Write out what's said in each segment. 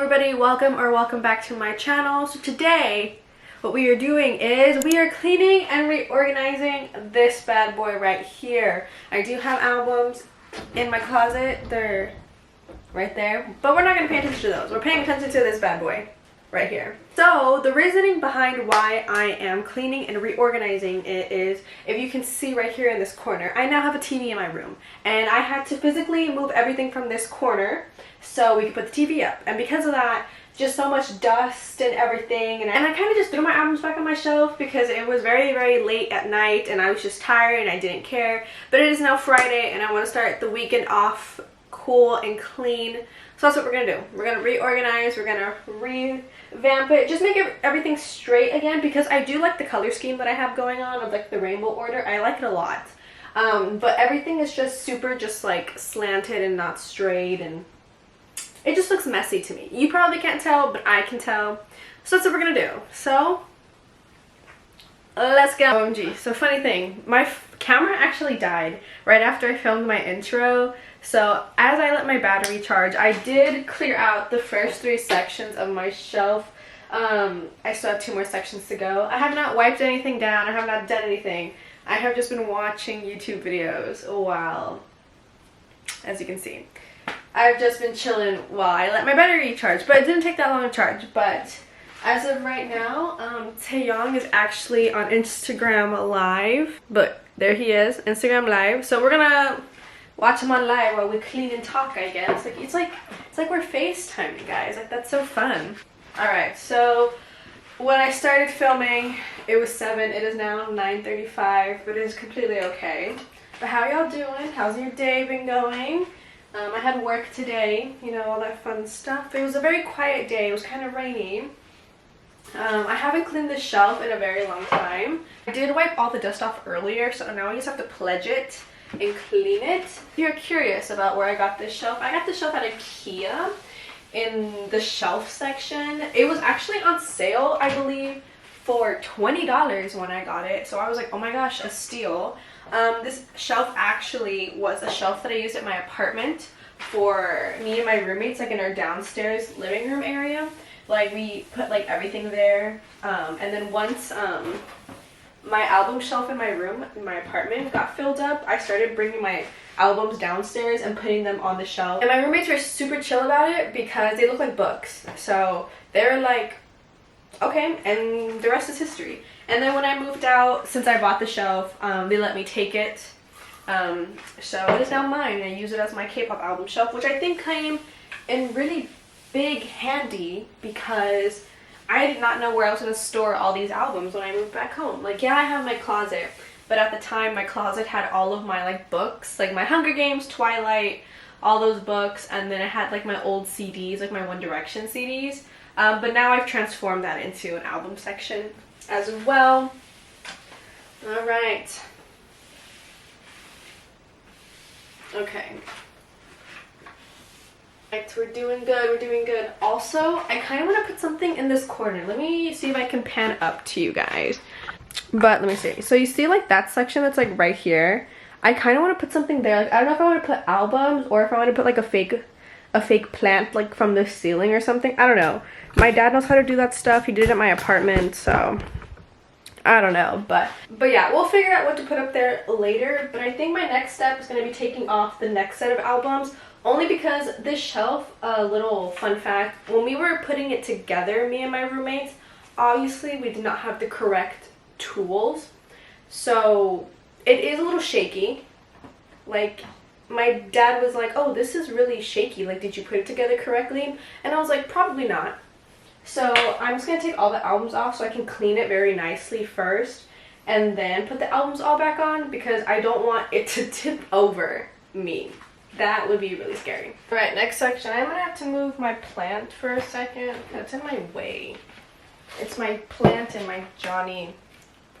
everybody, welcome back to my channel. So today what we are doing is we are cleaning and reorganizing this bad boy right here. I do have albums in my closet, they're right there, but we're not going to pay attention to those. We're paying attention to this bad boy right here. So the reasoning behind why I am cleaning and reorganizing it is, if you can see right here in this corner, I now have a TV in my room and I had to physically move everything from this corner so we could put the TV up, and because of that, just so much dust and everything, and I kind of just threw my albums back on my shelf because it was very late at night and I was just tired and I didn't care. But it is now Friday and I want to start the weekend off cool and clean, so that's what we're gonna do. We're gonna reorganize, we're gonna revamp it, just make everything straight again, because I do like the color scheme that I have going on of like the rainbow order. I like it a lot, but everything is just super just like slanted and not straight, and it just looks messy to me. You probably can't tell, but I can tell. So that's what we're gonna do. So let's go. OMG. So funny thing, my camera actually died right after I filmed my intro. So as I let my battery charge, I did clear out the first 3 sections of my shelf. I still have 2 more sections to go. I have not wiped anything down. I have not done anything. I have just been watching YouTube videos a while, as you can see. I've just been chilling while I let my battery charge, but it didn't take that long to charge. But as of right now, Taeyong is actually on Instagram Live, but there he is, Instagram Live. So we're gonna watch him on live while we clean and talk, I guess. It's like we're FaceTiming, guys. Like, that's so fun. All right, so when I started filming, it was 7. It is now 9:35, but it is completely okay. But how y'all doing? How's your day been going? I had work today, you know, all that fun stuff. It was a very quiet day. It was kind of rainy. I haven't cleaned the shelf in a very long time. I did wipe all the dust off earlier, so now I just have to pledge it and clean it. If you're curious about where I got this shelf, I got this shelf at IKEA in the shelf section. It was actually on sale, I believe, for $20 when I got it. So I was like, oh my gosh, a steal. This shelf actually was a shelf that I used at my apartment for me and my roommates, like in our downstairs living room area. Like, we put like everything there, and then once my album shelf in my room in my apartment got filled up, I started bringing my albums downstairs and putting them on the shelf. And my roommates were super chill about it because they look like books, so they're like, okay, and the rest is history. And then when I moved out, since I bought the shelf, they let me take it, so it is now mine. I use it as my K-pop album shelf, which I think came in really big handy because I did not know where I was going to store all these albums when I moved back home. Like, yeah, I have my closet, but at the time my closet had all of my like books, like my Hunger Games, Twilight, all those books, and then I had like my old CDs, like my One Direction CDs, but now I've transformed that into an album section as well. All right. Okay. Right, we're doing good, we're doing good. Also, I kind of want to put something in this corner. Let me see if I can pan up to you guys. But let me see. So you see like that section that's like right here? I kind of want to put something there. Like, I don't know if I want to put albums or if I want to put like a fake plant like from the ceiling or something. I don't know. My dad knows how to do that stuff. He did it at my apartment, so I don't know. But yeah, we'll figure out what to put up there later. But I think my next step is going to be taking off the next set of albums. Only because this shelf, a little fun fact, when we were putting it together, me and my roommates, obviously we did not have the correct tools. So it is a little shaky. Like, my dad was like, oh, this is really shaky. Like, did you put it together correctly? And I was like, probably not. So I'm just going to take all the albums off so I can clean it very nicely first and then put the albums all back on, because I don't want it to tip over me. That would be really scary. All right, next section. I'm gonna have to move my plant for a second. That's in my way. It's my plant and my Johnny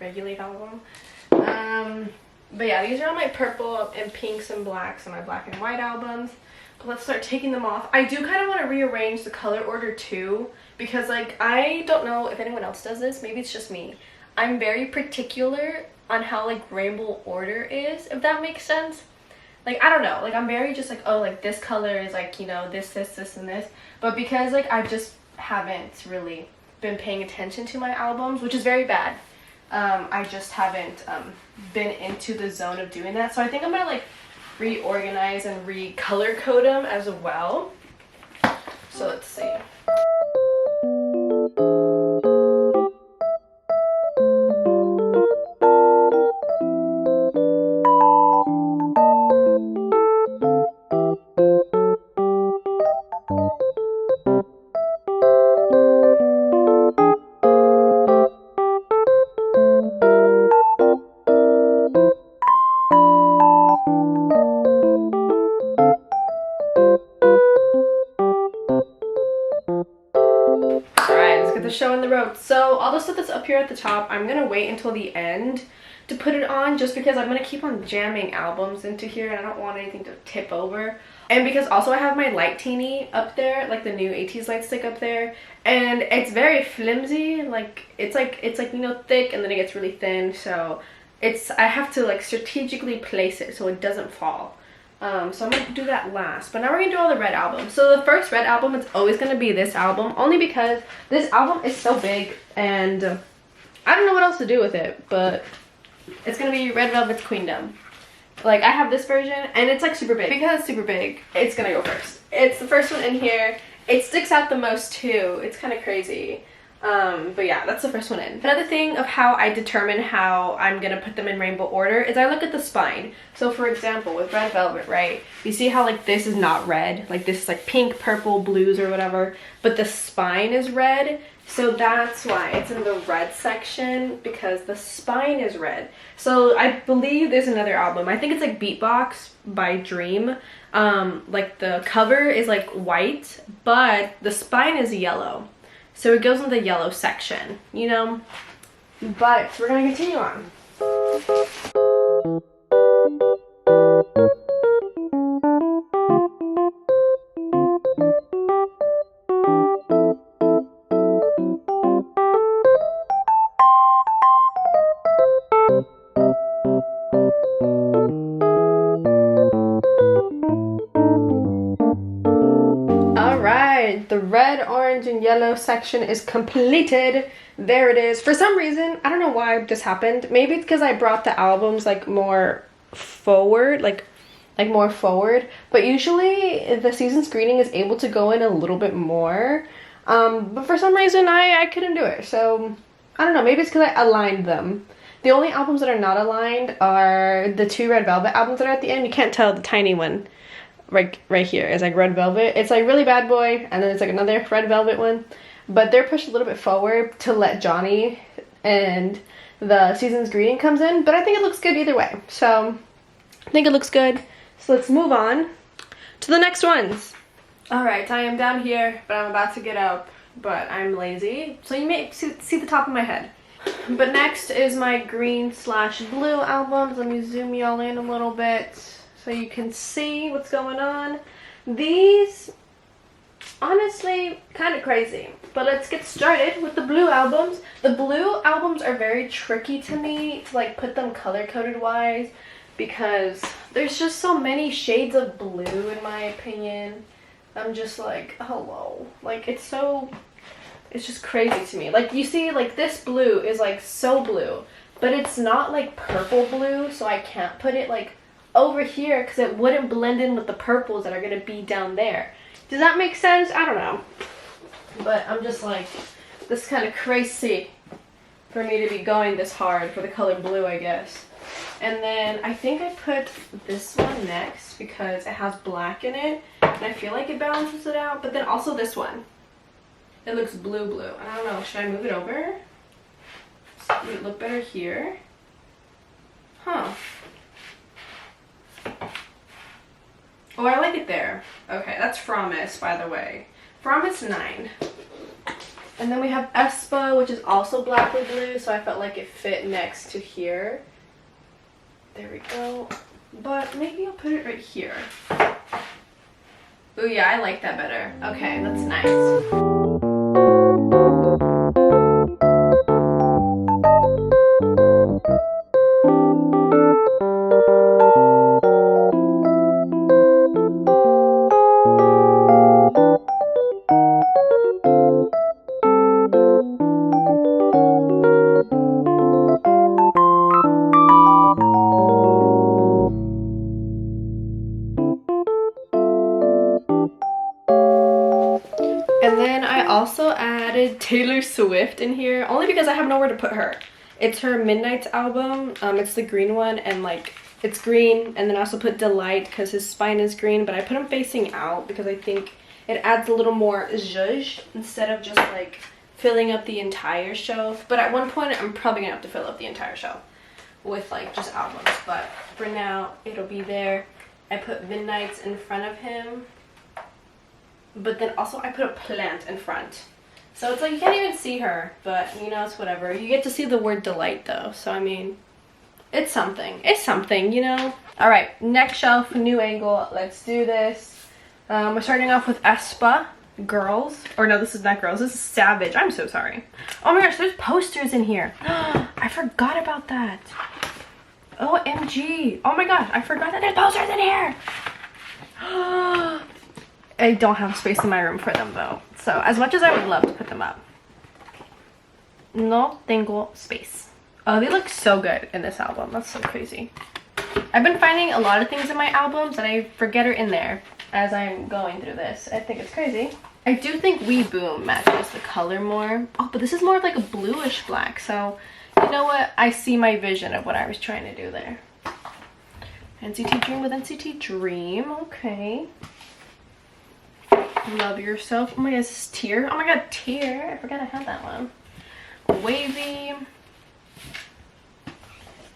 Regulate album. But yeah, these are all my purple and pinks and blacks and my black and white albums. But let's start taking them off. I do kind of want to rearrange the color order too, because like, I don't know if anyone else does this. Maybe it's just me. I'm very particular on how like rainbow order is, if that makes sense. like, I don't know, like I'm very just like, oh, like this color is like, you know, this and this. But because like I just haven't really been paying attention to my albums, which is very bad. I just haven't been into the zone of doing that. So I think I'm gonna like reorganize and recolor code them as well. So let's see. The show on the road. So all the stuff that's up here at the top, I'm gonna wait until the end to put it on, just because I'm gonna keep on jamming albums into here and I don't want anything to tip over. And because also I have my light teeny up there, like the new ATEEZ light stick up there, and it's very flimsy. Like it's like you know, thick, and then it gets really thin, so I have to like strategically place it so it doesn't fall. So I'm gonna do that last, but now we're gonna do all the red albums. So the first red album is always gonna be this album, only because this album is so big and I don't know what else to do with it, but it's gonna be Red Velvet's Queendom. Like I have this version and it's like super big. Because it's super big, it's gonna go first. It's the first one in here. It sticks out the most too. It's kind of crazy. But yeah, that's the first one in. Another thing of how I determine how I'm gonna put them in rainbow order is I look at the spine. So for example, with Red Velvet, right? You see how like this is not red, like this is like pink, purple, blues or whatever, but the spine is red. So that's why it's in the red section, because the spine is red. So I believe there's another album. I think it's like Beatbox by Dream. Like the cover is like white, but the spine is yellow. So it goes in the yellow section, you know? But we're gonna continue on. The red, orange, and yellow section is completed. There it is. For some reason, I don't know why this happened. Maybe it's because I brought the albums like more forward, like more forward. But usually the season's greeting is able to go in a little bit more. But for some reason, I couldn't do it. So I don't know. Maybe it's because I aligned them. The only albums that are not aligned are the two Red Velvet albums that are at the end. You can't tell the tiny one. Right here is like Red Velvet. It's like Really Bad Boy, and then it's like another Red Velvet one, but they're pushed a little bit forward to let Johnny and the season's greeting comes in. But I think it looks good either way, so I think it looks good. So let's move on to the next ones. All right, I am down here, but I'm about to get up, but I'm lazy, so you may see the top of my head. But next is my green/blue albums. Let me zoom you all in a little bit so you can see what's going on. These, honestly, kind of crazy. But let's get started with the blue albums. The blue albums are very tricky to me to like put them color-coded wise, because there's just so many shades of blue in my opinion. I'm just like, hello. Like it's just crazy to me. Like you see, like this blue is like so blue, but it's not like purple blue, so I can't put it like over here because it wouldn't blend in with the purples that are going to be down there. Does that make sense? I don't know. But I'm just like, this is kind of crazy for me to be going this hard for the color blue, I guess. And then I think I put this one next because it has black in it, and I feel like it balances it out. But then also this one. It looks blue. And I don't know, should I move it over? Would it look better here? Huh. Oh, I like it there. Okay, that's Promise, by the way. Promise 9. And then we have Espa, which is also black with blue, so I felt like it fit next to here. There we go. But maybe I'll put it right here. Oh yeah, I like that better. Okay, that's nice. And then I also added Taylor Swift in here, only because I have nowhere to put her. It's her Midnight's album. It's the green one, and like it's green. And then I also put Delight because his spine is green, but I put him facing out because I think it adds a little more zhuzh instead of just like filling up the entire shelf. But at one point I'm probably gonna have to fill up the entire shelf with like just albums, but for now it'll be there. I put Midnight's in front of him, but then also I put a plant in front, so it's like you can't even see her, but you know, it's whatever. You get to see the word Delight though, so I mean, it's something, you know. All right, next shelf, new angle, let's do this. We're starting off with aespa Girls, or no, this is not Girls, this is Savage. I'm so sorry. Oh my gosh, there's posters in here. I forgot about that. OMG. Oh my gosh, I forgot that there's posters in here. I don't have space in my room for them though, so as much as I would love to put them up, no tengo space. Oh, they look so good in this album. That's so crazy. I've been finding a lot of things in my albums that I forget are in there as I'm going through this. I think it's crazy. I do think We Boom matches the color more. Oh, but this is more like a bluish black, so you know what? I see my vision of what I was trying to do there. NCT Dream with NCT Dream. Okay. Love Yourself. Oh my god, is this Tear? Oh my god, Tear. I forgot I had that one. Wavy.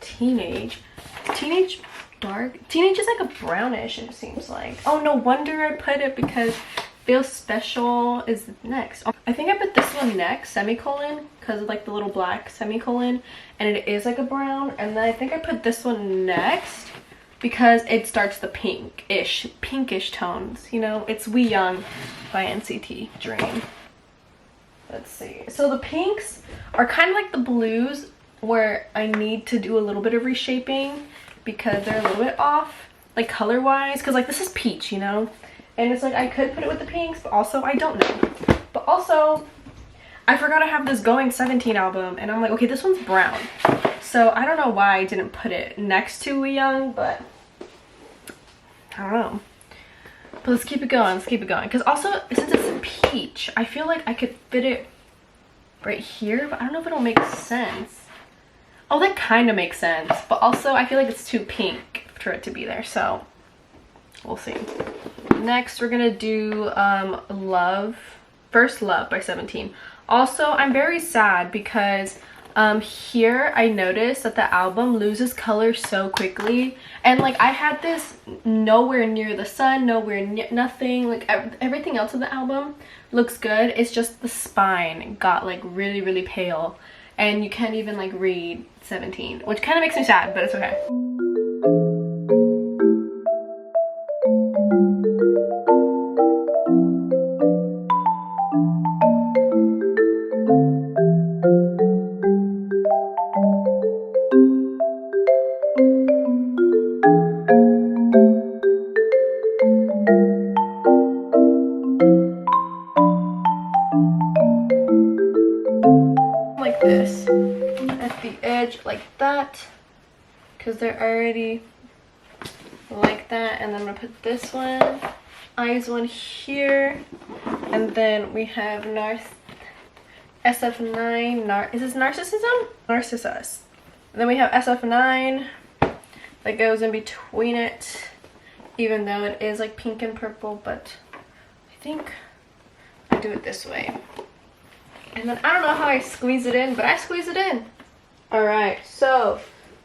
Teenage. Teenage dark. Teenage is like a brownish, it seems like. Oh, no wonder I put it because Feel Special is next. I think I put this one next, semicolon, because of like the little black semicolon, and it is like a brown. And then I think I put this one next because it starts the pinkish tones, you know. It's We Young by NCT Dream. Let's see. So the pinks are kind of like the blues, where I need to do a little bit of reshaping because they're a little bit off, like color wise, because like this is peach, you know, and it's like I could put it with the pinks, but also I don't know. But also I forgot I have this Going 17 album, and I'm like, okay, this one's brown, so I don't know why I didn't put it next to We Young, but I don't know. But let's keep it going, because also since it's peach, I feel like I could fit it right here, but I don't know if it'll make sense. Oh, that kind of makes sense, but also I feel like it's too pink for it to be there, so we'll see. Next, we're gonna do First Love by 17. Also, I'm very sad because here I noticed that the album loses color so quickly, and like I had this nowhere near the sun, nowhere near nothing, like everything else of the album looks good. It's just the spine got like really pale, and you can't even like read 17, which kind of makes me sad, but it's okay. Like this at the edge, like that, because they're already like that. And then I'm gonna put this one, eyes one here, and then we have SF9. Is this Narcissism? Narcissus. And then we have SF9 that goes in between it, even though it is like pink and purple, but I think I do it this way. And then I don't know how I squeeze it in, but I squeeze it in. Alright, so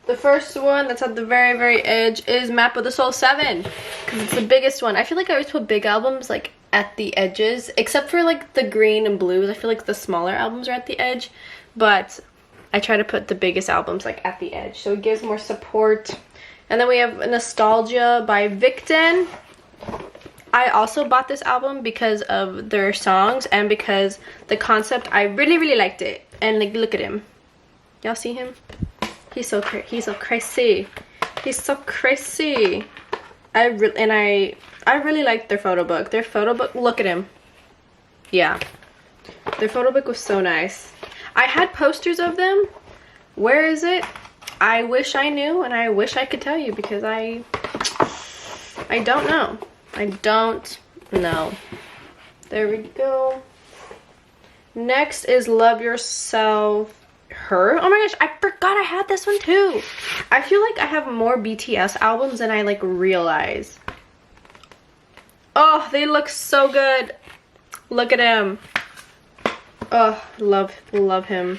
the first one that's at the very edge is Map of the Soul 7, because it's the biggest one. I feel like I always put big albums like at the edges, except for like the green and blues. I feel like the smaller albums are at the edge, but I try to put the biggest albums like at the edge, so it gives more support. And then we have Nostalgia by Victon. I also bought this album because of their songs and because the concept, I really liked it. And like, look at him. Y'all see him? He's so crazy. He's so crazy. I really liked their photo book. Their photo book, look at him. Yeah. Their photo book was so nice. I had posters of them. Where is it? I wish I knew, and I wish I could tell you, because I don't know. I don't know. There we go. Next is Love Yourself Her. Oh my gosh, I forgot I had this one too. I feel like I have more BTS albums than I like realize. Oh, they look so good. Look at him. Oh, love him.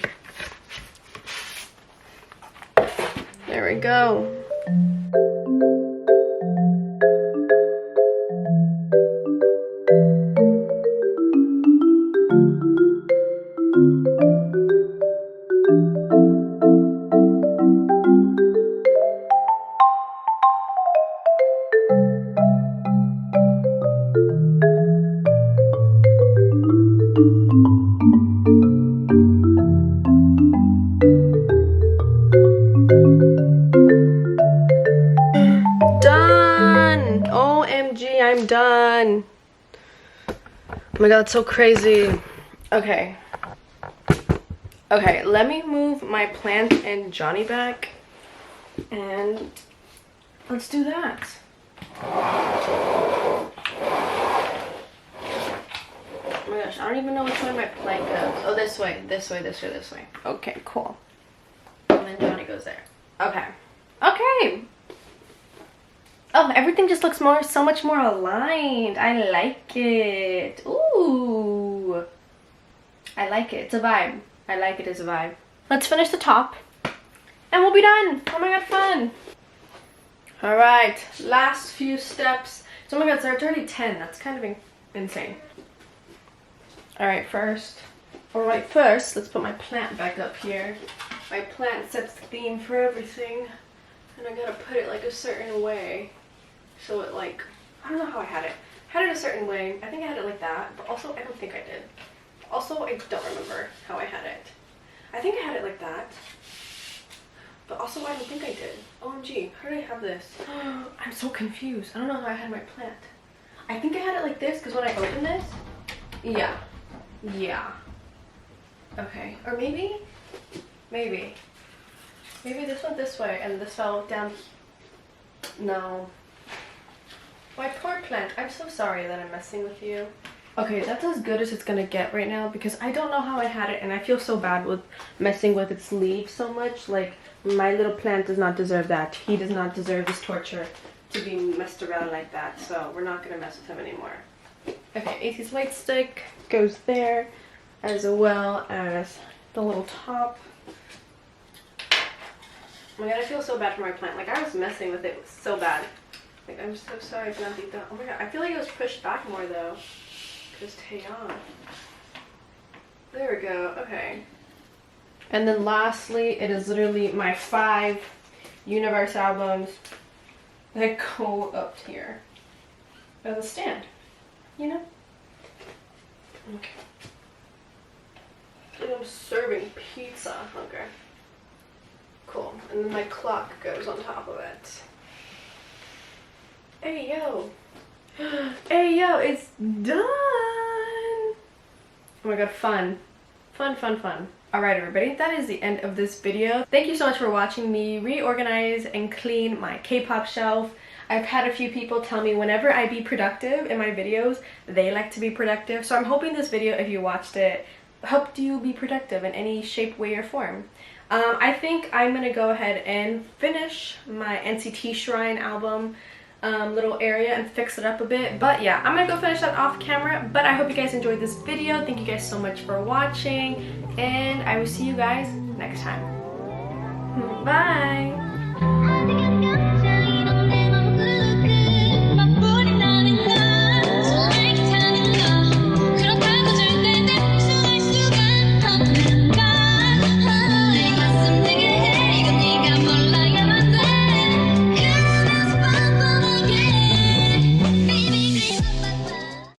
There we go. Done. OMG, I'm done. Oh my god, it's so crazy. Okay. Okay, let me move my plant and Johnny back. And let's do that. Oh my gosh, I don't even know which way my plant goes. Oh, this way, this way, this way, this way. Okay, cool. And then Johnny goes there. Okay. Okay. Oh, everything just looks so much more aligned. I like it. Ooh. I like it. It's a vibe. I like it as a vibe. Let's finish the top and we'll be done. Oh my god, fun. All right, last few steps. So, oh my god, so it's already 10. That's kind of insane. All right, first, let's put my plant back up here. My plant sets the theme for everything. And I gotta put it like a certain way. So it like, I don't know how I had it. I had it a certain way. I think I had it like that, but also I don't think I did. Also, I don't remember how I had it. I think I had it like that. But also, I don't think I did. OMG, how did I have this? I'm so confused. I don't know how I had my plant. I think I had it like this, because when I opened this, yeah. Okay, or maybe this went this way, and this fell down. No. My poor plant. I'm so sorry that I'm messing with you. Okay, that's as good as it's gonna get right now because I don't know how I had it and I feel so bad with messing with its leaves so much. Like, my little plant does not deserve that. He does not deserve this torture to be messed around like that. So we're not gonna mess with him anymore. Okay, AC's white stick goes there as well as the little top. Oh my god, I feel so bad for my plant. Like, I was messing with it so bad. Like, I'm so sorry, Plantita. Oh my god, I feel like it was pushed back more though. Just hang on. There we go, okay. And then lastly, it is literally my 5 Universe albums that go up here as a stand, you know? Okay. And I'm serving pizza, okay. Cool, and then my clock goes on top of it. Hey yo! Hey yo, it's done! Oh my god, fun. Fun, fun, fun. Alright everybody, that is the end of this video. Thank you so much for watching me reorganize and clean my K-pop shelf. I've had a few people tell me whenever I be productive in my videos, they like to be productive. So I'm hoping this video, if you watched it, helped you be productive in any shape, way, or form. I think I'm gonna go ahead and finish my NCT Shrine album little area and fix it up a bit. But yeah, I'm gonna go finish that off camera. But I hope you guys enjoyed this video. Thank you guys so much for watching, and I will see you guys next time. Bye!